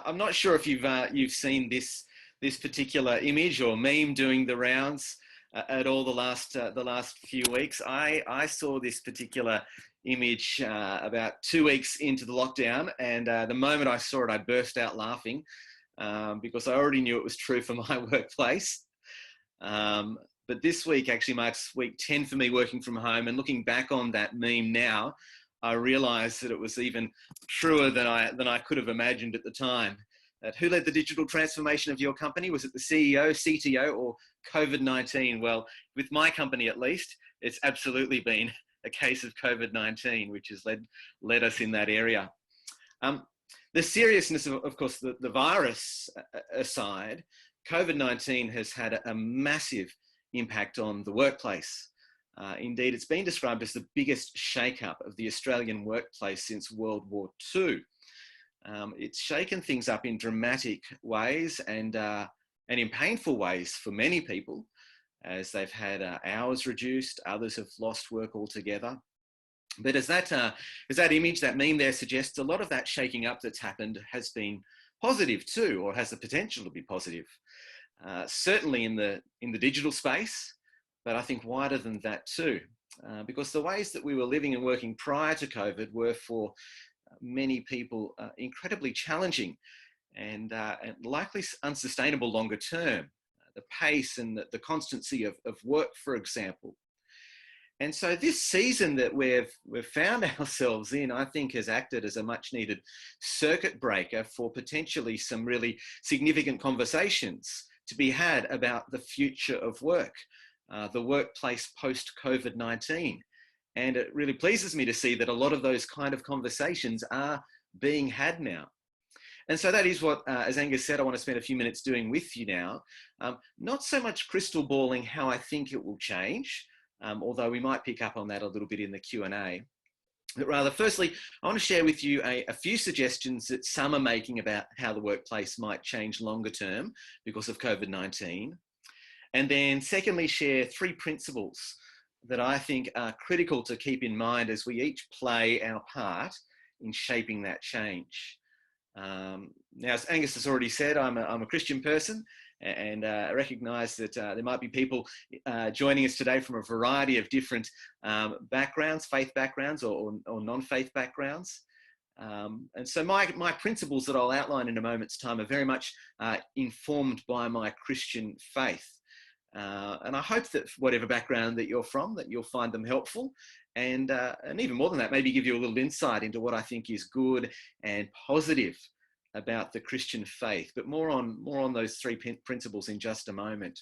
I'm not sure if you've seen this particular image or meme doing the rounds at all the last few weeks. I saw this particular image about 2 weeks into the lockdown, and the moment I saw it, I burst out laughing because I already knew it was true for my workplace. But this week actually marks week 10 for me working from home, and looking back on that meme now, I realised that it was even truer than I could have imagined at the time. Who led the digital transformation of your company? Was it the CEO, CTO, or COVID-19? Well, with my company at least, it's absolutely been a case of COVID-19, which has led us in that area. The seriousness of course, the virus aside, COVID-19 has had a massive impact on the workplace. Indeed, it's been described as the biggest shakeup of the Australian workplace since World War II. It's shaken things up in dramatic ways and in painful ways for many people, as they've had hours reduced, others have lost work altogether. But as that image, that meme there suggests, a lot of that shaking up that's happened has been positive too, or has the potential to be positive. Certainly in the digital space, but I think wider than that too, because the ways that we were living and working prior to COVID were for many people incredibly challenging and likely unsustainable longer term. The pace and the constancy of work, for example. And so this season that we've found ourselves in, I think, has acted as a much needed circuit breaker for potentially some really significant conversations to be had about the future of work, the workplace post-COVID-19. And it really pleases me to see that a lot of those kind of conversations are being had now. And so that is what, as Angus said, I want to spend a few minutes doing with you now. Not so much crystal balling how I think it will change, although we might pick up on that a little bit in the Q&A. But rather, firstly, I want to share with you a few suggestions that some are making about how the workplace might change longer term because of COVID-19. And then secondly, share 3 principles that I think are critical to keep in mind as we each play our part in shaping that change. Now, as Angus has already said, I'm a Christian person, and I recognise that there might be people joining us today from a variety of different backgrounds, faith backgrounds or non-faith backgrounds. And so my principles that I'll outline in a moment's time are very much informed by my Christian faith. And I hope that whatever background that you're from, that you'll find them helpful, and even more than that, maybe give you a little insight into what I think is good and positive about the Christian faith. But more on those 3 principles in just a moment.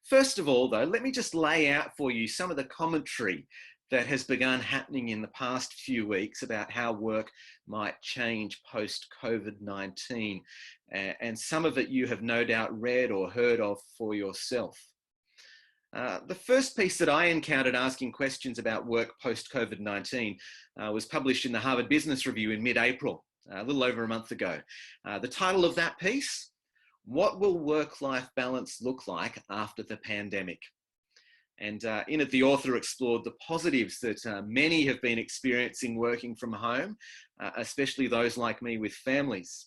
First of all, though, let me just lay out for you some of the commentary that has begun happening in the past few weeks about how work might change post-COVID-19. And some of it you have no doubt read or heard of for yourself. The first piece that I encountered asking questions about work post-COVID-19 was published in the Harvard Business Review in mid-April, a little over a month ago. The title of that piece, "What Will Work-Life Balance Look Like After the Pandemic?" And in it, the author explored the positives that many have been experiencing working from home, especially those like me with families.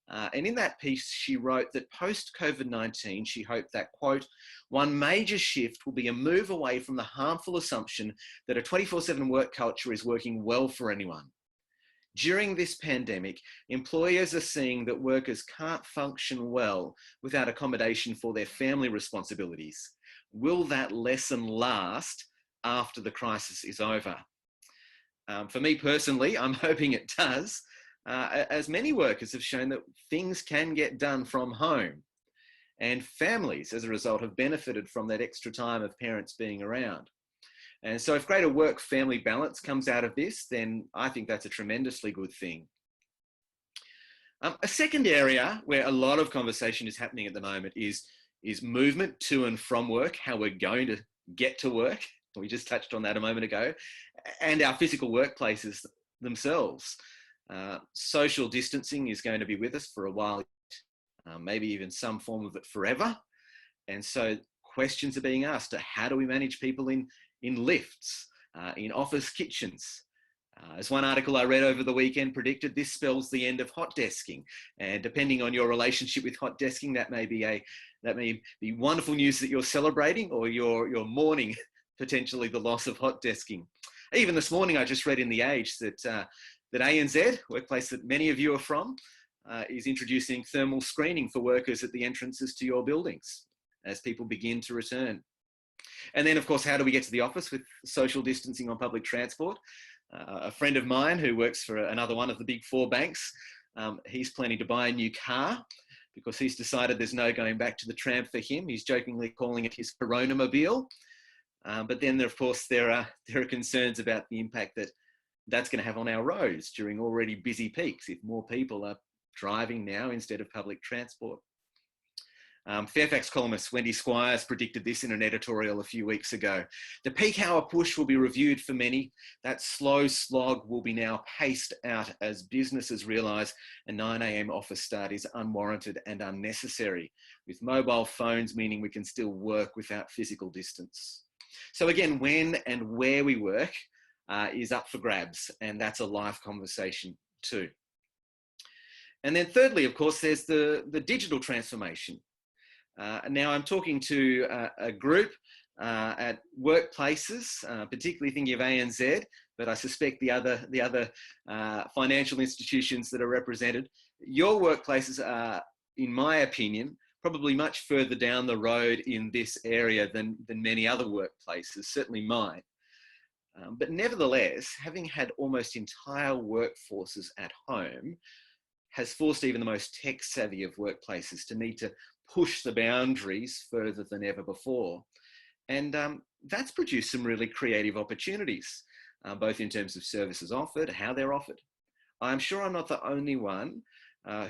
And in that piece, she wrote that post-COVID-19, she hoped that, quote, "one major shift will be a move away from the harmful assumption that a 24/7 work culture is working well for anyone. During this pandemic, employers are seeing that workers can't function well without accommodation for their family responsibilities. Will that lesson last after the crisis is over?" For me personally, I'm hoping it does, as many workers have shown that things can get done from home. And families, as a result, have benefited from that extra time of parents being around. And so if greater work-family balance comes out of this, then I think that's a tremendously good thing. A second area where a lot of conversation is happening at the moment is movement to and from work, how we're going to get to work. We just touched on that a moment ago, and our physical workplaces themselves. Social distancing is going to be with us for a while, maybe even some form of it forever. And so questions are being asked, how do we manage people in lifts, in office kitchens? As one article I read over the weekend predicted, this spells the end of hot desking. And depending on your relationship with hot desking, that may be wonderful news that you're celebrating, or you're mourning potentially the loss of hot desking. Even this morning, I just read in The Age that ANZ, workplace that many of you are from, is introducing thermal screening for workers at the entrances to your buildings as people begin to return. And then, of course, how do we get to the office with social distancing on public transport? A friend of mine who works for another one of the big four banks, he's planning to buy a new car because he's decided there's no going back to the tram for him. He's jokingly calling it his Coronamobile. But then, of course, there are concerns about the impact that's going to have on our roads during already busy peaks if more people are driving now instead of public transport. Fairfax columnist Wendy Squires predicted this in an editorial a few weeks ago. The peak hour push will be reviewed for many. That slow slog will be now paced out as businesses realise a 9 a.m. office start is unwarranted and unnecessary, with mobile phones meaning we can still work without physical distance. So again, when and where we work is up for grabs, and that's a live conversation too. And then thirdly, of course, there's the digital transformation. Now I'm talking to a group at workplaces, particularly thinking of ANZ, but I suspect the other financial institutions that are represented. Your workplaces are, in my opinion, probably much further down the road in this area than many other workplaces, certainly mine. But nevertheless, having had almost entire workforces at home has forced even the most tech-savvy of workplaces to need to push the boundaries further than ever before. And that's produced some really creative opportunities, both in terms of services offered, how they're offered. I'm sure I'm not the only one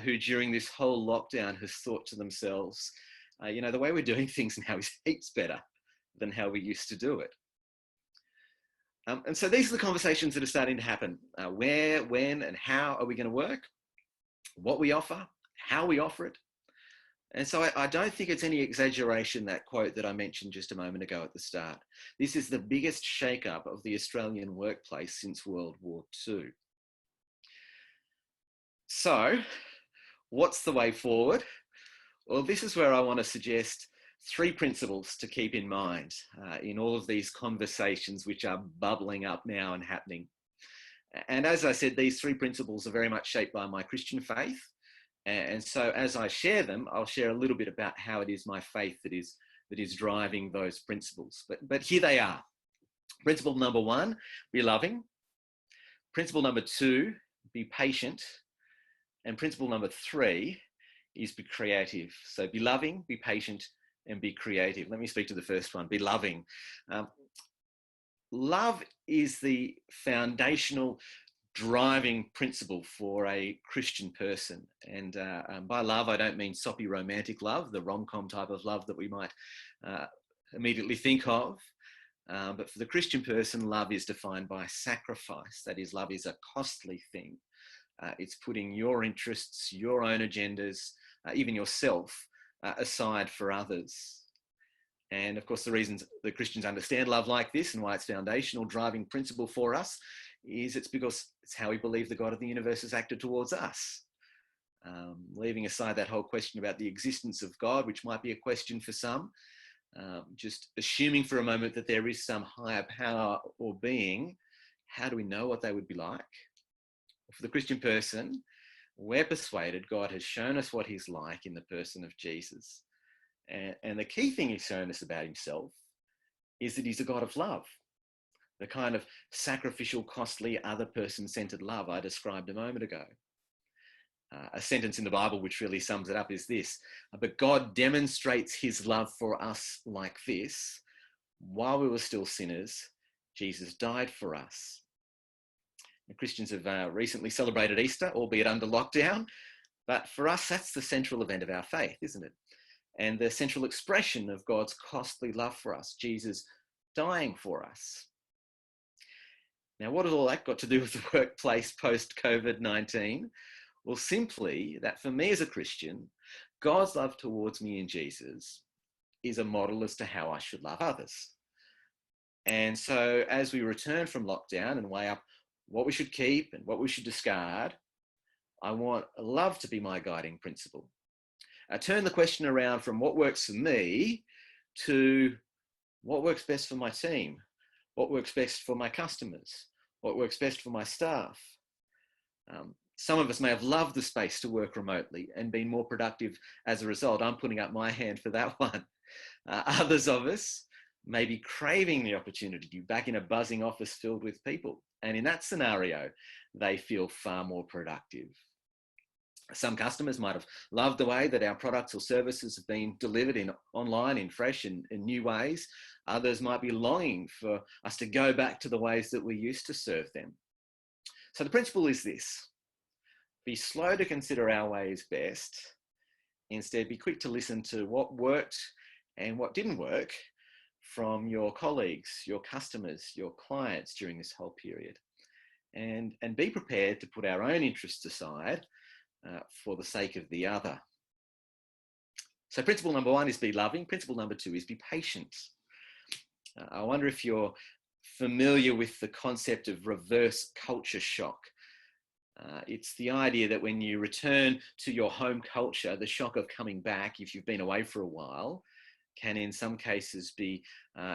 who during this whole lockdown has thought to themselves, the way we're doing things now is heaps better than how we used to do it. And so these are the conversations that are starting to happen. Where, when, and how are we going to work? What we offer, how we offer it. And so I don't think it's any exaggeration, that quote that I mentioned just a moment ago at the start. This is the biggest shake-up of the Australian workplace since World War II. So what's the way forward? Well, this is where I want to suggest 3 principles to keep in mind in all of these conversations which are bubbling up now and happening. And as I said, these 3 principles are very much shaped by my Christian faith. And so as I share them, I'll share a little bit about how it is my faith that is driving those principles. But here they are. Principle number 1, be loving. Principle number 2, be patient. And principle number 3 is be creative. So be loving, be patient, and be creative. Let me speak to the first one, be loving. Love is the foundational driving principle for a Christian person. And by love, I don't mean soppy romantic love, the rom-com type of love that we might immediately think of. But for the Christian person, love is defined by sacrifice. That is, love is a costly thing. It's putting your interests, your own agendas, even yourself, aside for others. And of course, the reasons the Christians understand love like this and why it's foundational driving principle for us is it's because it's how we believe the God of the universe has acted towards us. Leaving aside that whole question about the existence of God, which might be a question for some, just assuming for a moment that there is some higher power or being, how do we know what they would be like? For the Christian person, we're persuaded God has shown us what he's like in the person of Jesus. And the key thing he's shown us about himself is that he's a God of love. The kind of sacrificial, costly, other person-centered love I described a moment ago. A sentence in the Bible which really sums it up is this: but God demonstrates his love for us like this: while we were still sinners, Jesus died for us. And Christians have recently celebrated Easter, albeit under lockdown, but for us, that's the central event of our faith, isn't it? And the central expression of God's costly love for us, Jesus dying for us. Now, what has all that got to do with the workplace post-COVID-19? Well, simply that for me as a Christian, God's love towards me in Jesus is a model as to how I should love others. And so as we return from lockdown and weigh up what we should keep and what we should discard. I want love to be my guiding principle. I turn the question around from what works for me to what works best for my team, what works best for my customers, what works best for my staff. Some of us may have loved the space to work remotely and been more productive as a result. I'm putting up my hand for that one. Others of us may be craving the opportunity to be back in a buzzing office filled with people. And in that scenario, they feel far more productive. Some customers might have loved the way that our products or services have been delivered online in fresh and new ways. Others might be longing for us to go back to the ways that we used to serve them. So the principle is this: be slow to consider our ways best. Instead, be quick to listen to what worked and what didn't work from your colleagues, your customers, your clients during this whole period. And be prepared to put our own interests aside for the sake of the other. So principle number 1 is be loving. Principle number 2 is be patient. I wonder if you're familiar with the concept of reverse culture shock. It's the idea that when you return to your home culture, the shock of coming back, if you've been away for a while, can in some cases be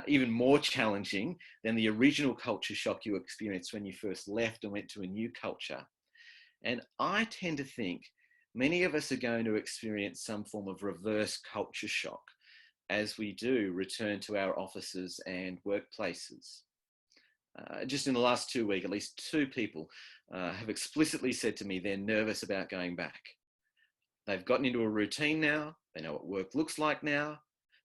even more challenging than the original culture shock you experienced when you first left and went to a new culture. And I tend to think many of us are going to experience some form of reverse culture shock as we do return to our offices and workplaces. Just in the last 2 weeks, at least 2 people have explicitly said to me they're nervous about going back. They've gotten into a routine now. They know what work looks like now.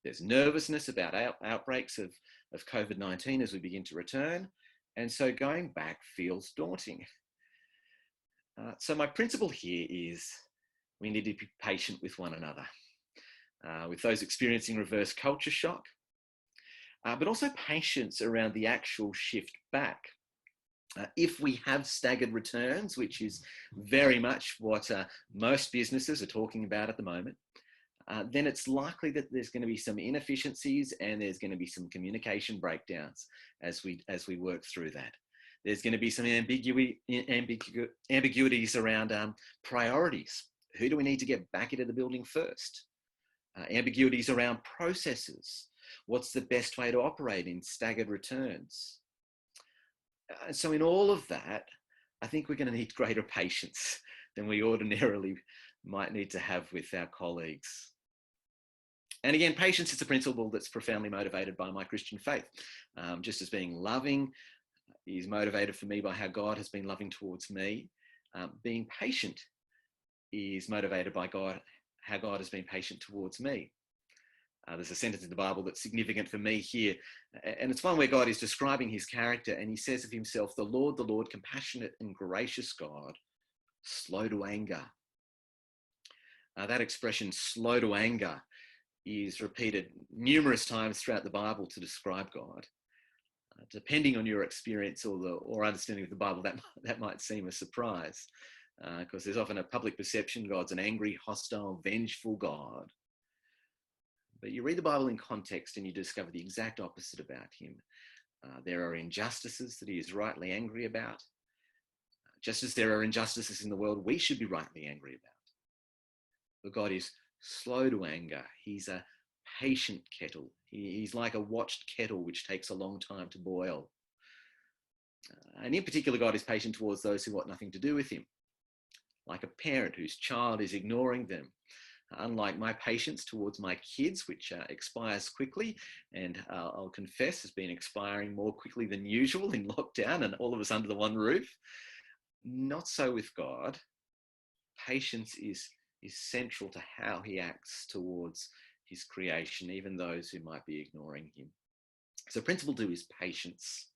There's nervousness about outbreaks of COVID-19 as we begin to return. And so going back feels daunting. So my principle here is we need to be patient with one another, with those experiencing reverse culture shock, but also patience around the actual shift back. If we have staggered returns, which is very much what most businesses are talking about at the moment, then it's likely that there's going to be some inefficiencies and there's going to be some communication breakdowns as we work through that. There's going to be some ambiguities around priorities. Who do we need to get back into the building first? Ambiguities around processes. What's the best way to operate in staggered returns? So in all of that, I think we're going to need greater patience than we ordinarily might need to have with our colleagues. And again, patience is a principle that's profoundly motivated by my Christian faith. Just as being loving is motivated for me by how God has been loving towards me, being patient is motivated by how God has been patient towards me. There's a sentence in the Bible that's significant for me here, and it's one where God is describing his character, and he says of himself, the Lord, compassionate and gracious God, slow to anger. That expression, slow to anger, is repeated numerous times throughout the Bible to describe God. Depending on your experience or understanding of the Bible, that might seem a surprise, because there's often a public perception God's an angry, hostile, vengeful God. But you read the Bible in context and you discover the exact opposite about him. There are injustices that he is rightly angry about. Just as there are injustices in the world we should be rightly angry about. But God is slow to anger. He's a patient kettle. He's like a watched kettle which takes a long time to boil. And in particular, God is patient towards those who want nothing to do with him. Like a parent whose child is ignoring them. Unlike my patience towards my kids, which expires quickly, and I'll confess has been expiring more quickly than usual in lockdown and all of us under the one roof. Not so with God. Patience is central to how he acts towards his creation, even those who might be ignoring him. So principle 2 is patience.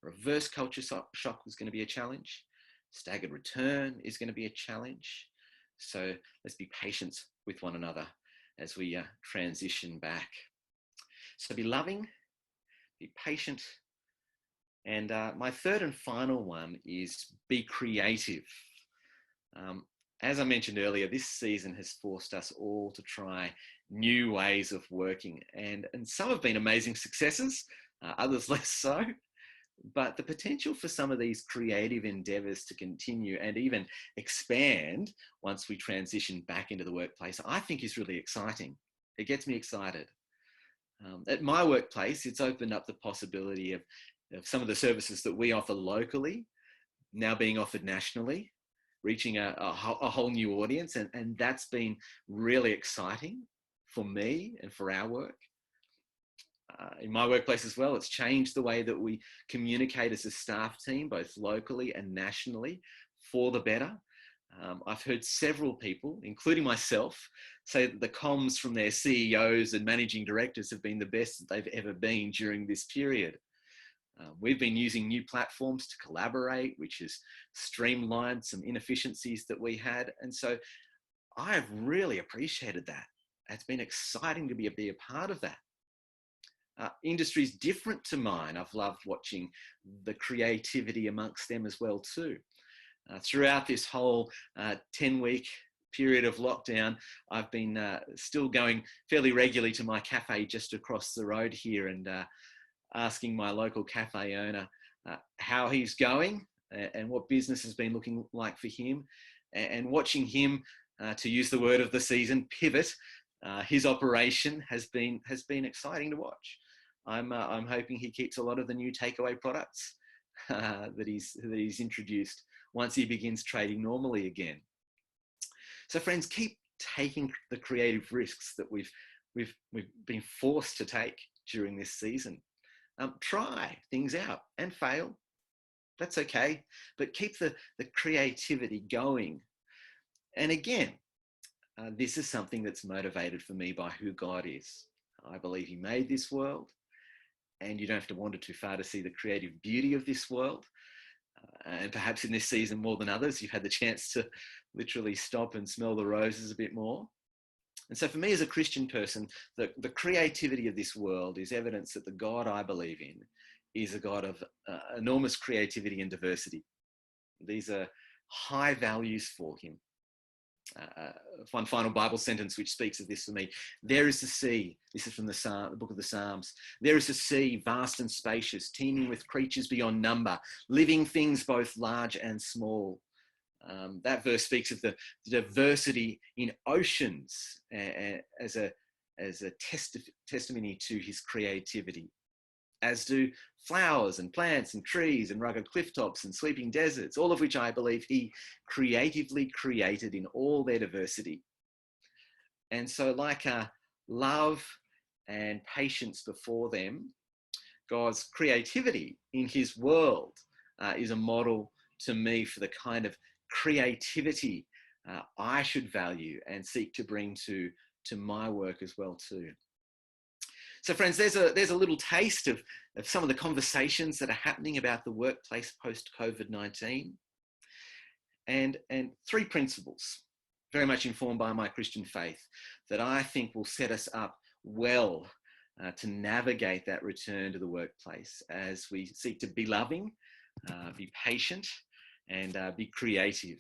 Reverse culture shock is going to be a challenge. Staggered return is going to be a challenge. So let's be patient with one another as we transition back. So be loving, be patient. And my third and final one is be creative. As I mentioned earlier, this season has forced us all to try new ways of working. And some have been amazing successes, others less so. But the potential for some of these creative endeavors to continue and even expand once we transition back into the workplace, I think is really exciting. It gets me excited. At my workplace, it's opened up the possibility of some of the services that we offer locally now being offered nationally, reaching a whole new audience. And that's been really exciting for me and for our work. In my workplace as well, it's changed the way that we communicate as a staff team, both locally and nationally, for the better. I've heard several people, including myself, say that the comms from their CEOs and managing directors have been the best that they've ever been during this period. We've been using new platforms to collaborate, which has streamlined some inefficiencies that we had. And so I've really appreciated that. It's been exciting to be a part of that. Industries different to mine, I've loved watching the creativity amongst them as well too. Throughout this whole 10-week period of lockdown, I've been still going fairly regularly to my cafe just across the road here and asking my local cafe owner how he's going and what business has been looking like for him, and watching him, to use the word of the season, pivot. His operation has been exciting to watch. I'm hoping he keeps a lot of the new takeaway products that he's introduced once he begins trading normally again. So friends, keep taking the creative risks that we've been forced to take during this season. Try things out and fail. That's okay, but keep the creativity going. And again, this is something that's motivated for me by who God is. I believe he made this world, and you don't have to wander too far to see the creative beauty of this world. And perhaps in this season more than others, you've had the chance to literally stop and smell the roses a bit more. And so for me as a Christian person, the creativity of this world is evidence that the God I believe in is a God of enormous creativity and diversity. These are high values for him. One final Bible sentence which speaks of this for me. There is the sea. This is from the book of the Psalms. There is the sea, vast and spacious, teeming with creatures beyond number, living things both large and small. That verse speaks of the diversity in oceans as a testimony to his creativity, as do flowers and plants and trees and rugged cliff tops and sweeping deserts, all of which I believe he creatively created in all their diversity. And so like love and patience before them, God's creativity in his world is a model to me for the kind of creativity I should value and seek to bring to my work as well too. So friends, there's a little taste of some of the conversations that are happening about the workplace post-COVID-19, and three principles, very much informed by my Christian faith, that I think will set us up well to navigate that return to the workplace as we seek to be loving, be patient, and be creative